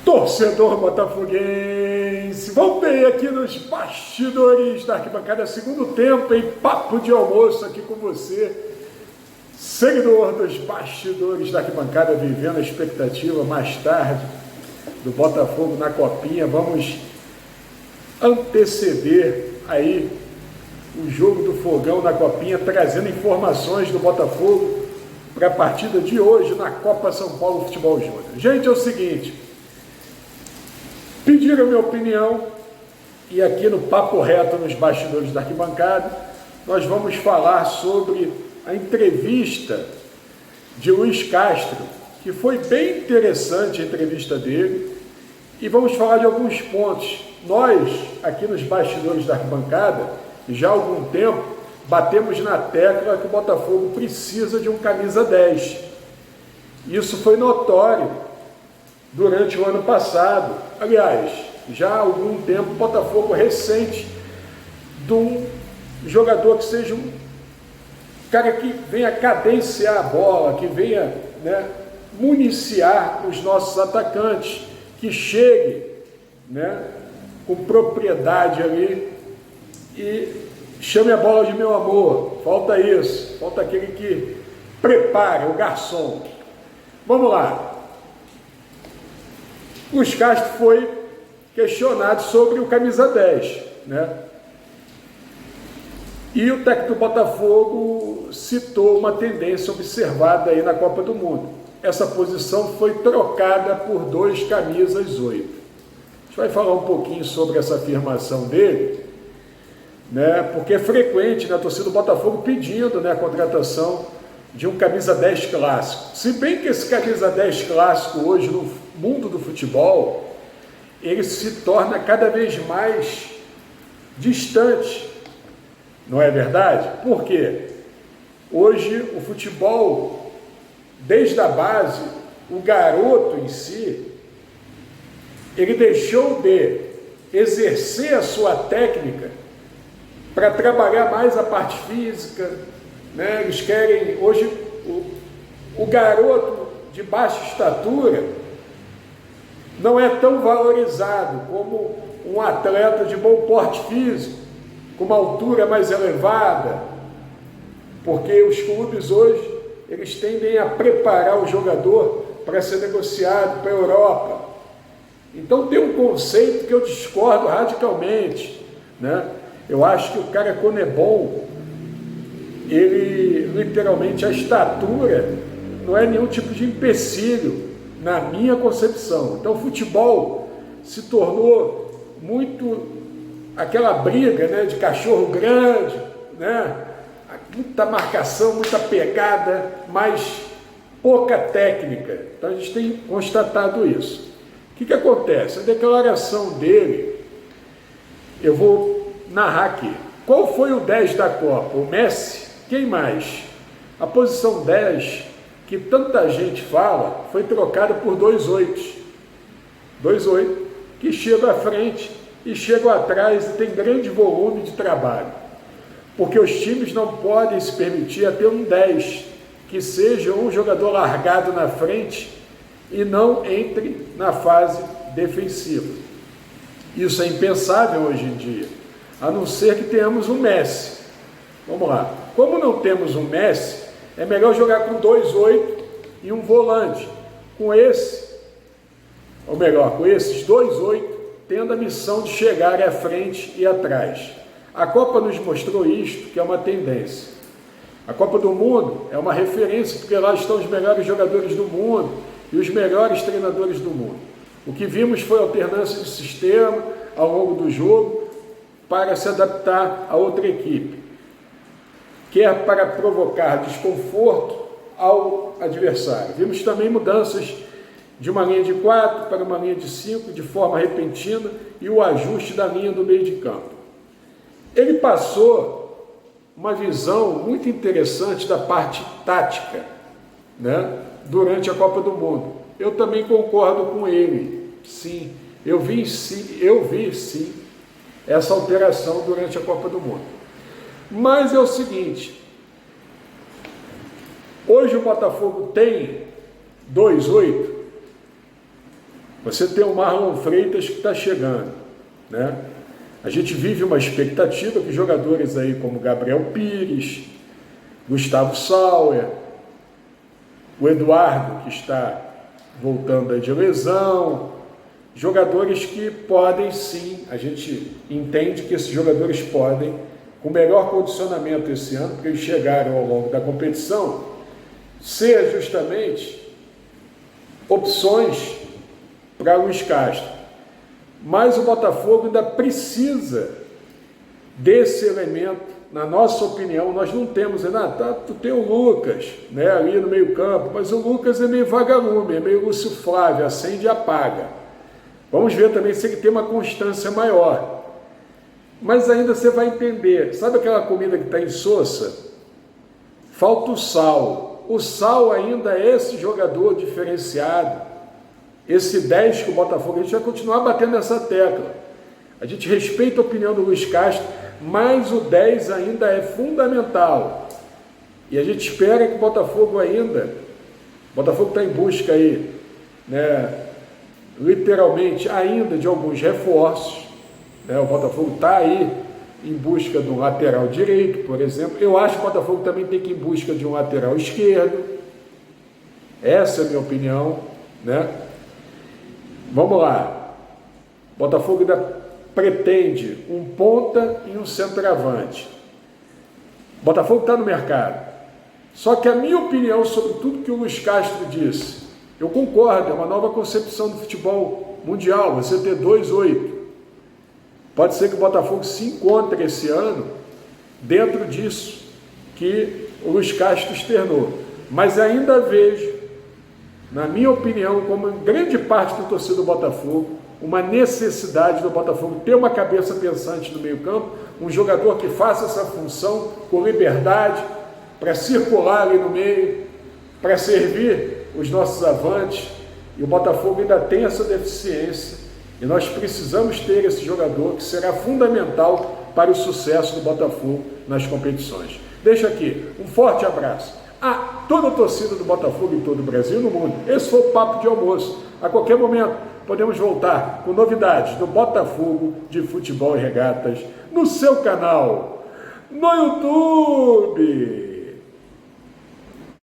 Torcedor botafoguense, voltei aqui nos bastidores da arquibancada, segundo tempo, em papo de almoço aqui com você, seguidor dos bastidores da arquibancada, vivendo a expectativa mais tarde do Botafogo na Copinha. Vamos anteceder aí o jogo do Fogão na Copinha, trazendo informações do Botafogo para a partida de hoje na Copa São Paulo Futebol Júnior. Gente, é o seguinte, pediram minha opinião e aqui no Papo Reto, nos bastidores da arquibancada, nós vamos falar sobre a entrevista de Luiz Castro, que foi bem interessante a entrevista dele, e vamos falar de alguns pontos. Nós, aqui nos bastidores da arquibancada, já há algum tempo, batemos na tecla que o Botafogo precisa de um camisa 10. Isso foi notório durante o ano passado. Aliás, já há algum tempo, o Botafogo recente de um jogador que seja um cara que venha cadenciar a bola, que venha, municiar os nossos atacantes, que chegue, com propriedade ali e chame a bola de meu amor. Falta isso, falta aquele que prepare, o garçom. Vamos lá. Luiz Castro foi questionado sobre o camisa 10, E o técnico do Botafogo citou uma tendência observada aí na Copa do Mundo. Essa posição foi trocada por 2 camisas 8. A gente vai falar um pouquinho sobre essa afirmação dele, porque é frequente na torcida do Botafogo pedindo a contratação de um camisa 10 clássico. Se bem que esse camisa 10 clássico hoje no mundo do futebol, ele se torna cada vez mais distante, não é verdade? Por quê? Hoje o futebol, desde a base, o garoto em si, ele deixou de exercer a sua técnica para trabalhar mais a parte física, Eles querem, hoje, o garoto de baixa estatura não é tão valorizado como um atleta de bom porte físico, com uma altura mais elevada, porque os clubes hoje, eles tendem a preparar o jogador para ser negociado para a Europa. Então tem um conceito que eu discordo radicalmente, Eu acho que o cara, quando é bom, ele, literalmente, a estatura não é nenhum tipo de empecilho, na minha concepção. Então o futebol se tornou muito aquela briga, de cachorro grande, muita marcação, muita pegada, mas pouca técnica. Então a gente tem constatado isso. O que acontece? A declaração dele, eu vou narrar aqui. Qual foi o 10 da Copa? O Messi? Quem mais? A posição 10, que tanta gente fala, foi trocada por 2 8s. 2 8 que chegam à frente e chegam atrás e tem grande volume de trabalho. Porque os times não podem se permitir a ter um 10 que seja um jogador largado na frente e não entre na fase defensiva. Isso é impensável hoje em dia, a não ser que tenhamos um Messi. Vamos lá. Como não temos um Messi, é melhor jogar com 2 8 e um volante. Com esses 2 8, tendo a missão de chegar à frente e atrás. A Copa nos mostrou isto, que é uma tendência. A Copa do Mundo é uma referência, porque lá estão os melhores jogadores do mundo e os melhores treinadores do mundo. O que vimos foi alternância de sistema ao longo do jogo para se adaptar a outra equipe, quer para provocar desconforto ao adversário. Vimos também mudanças de uma linha de 4 para uma linha de 5 de forma repentina e o ajuste da linha do meio de campo. Ele passou uma visão muito interessante da parte tática, durante a Copa do Mundo. Eu também concordo com ele, sim. Eu vi sim essa alteração durante a Copa do Mundo. Mas é o seguinte, hoje o Botafogo tem 2 8, Você tem o Marlon Freitas que está chegando, né? A gente vive uma expectativa que jogadores aí como Gabriel Pires, Gustavo Sauer, o Eduardo, que está voltando aí de lesão, jogadores que podem sim, a gente entende que esses jogadores podem, com melhor condicionamento esse ano, porque eles chegaram ao longo da competição, ser justamente opções para Luiz Castro. Mas o Botafogo ainda precisa desse elemento. Na nossa opinião, nós não temos, tu tem o Lucas, né, ali no meio campo, mas o Lucas é meio vagalume, é meio Lúcio Flávio, acende e apaga. Vamos ver também se ele tem uma constância maior. Mas ainda você vai entender, sabe aquela comida que está insossa? Falta o sal. O sal ainda é esse jogador diferenciado, esse 10 que o Botafogo, a gente vai continuar batendo nessa tecla. A gente respeita a opinião do Luiz Castro, mas o 10 ainda é fundamental. E a gente espera que o Botafogo está em busca aí, né, literalmente ainda de alguns reforços, né? O Botafogo está aí em busca de um lateral direito, por exemplo. Eu acho que o Botafogo também tem que ir em busca de um lateral esquerdo. Essa é a minha opinião, né? Vamos lá. O Botafogo ainda pretende um ponta e um centroavante. O Botafogo está no mercado. Só que a minha opinião sobre tudo que o Luiz Castro disse, eu concordo, é uma nova concepção do futebol mundial, você ter 2-8. Pode ser que o Botafogo se encontre esse ano dentro disso que o Luiz Castro externou. Mas ainda vejo, na minha opinião, como grande parte do torcedor do Botafogo, uma necessidade do Botafogo ter uma cabeça pensante no meio campo, um jogador que faça essa função com liberdade, para circular ali no meio, para servir os nossos avantes. E o Botafogo ainda tem essa deficiência, e nós precisamos ter esse jogador que será fundamental para o sucesso do Botafogo nas competições. Deixa aqui um forte abraço a toda a torcida do Botafogo em todo o Brasil e no mundo. Esse foi o Papo de Almoço. A qualquer momento podemos voltar com novidades do Botafogo de Futebol e Regatas no seu canal no YouTube.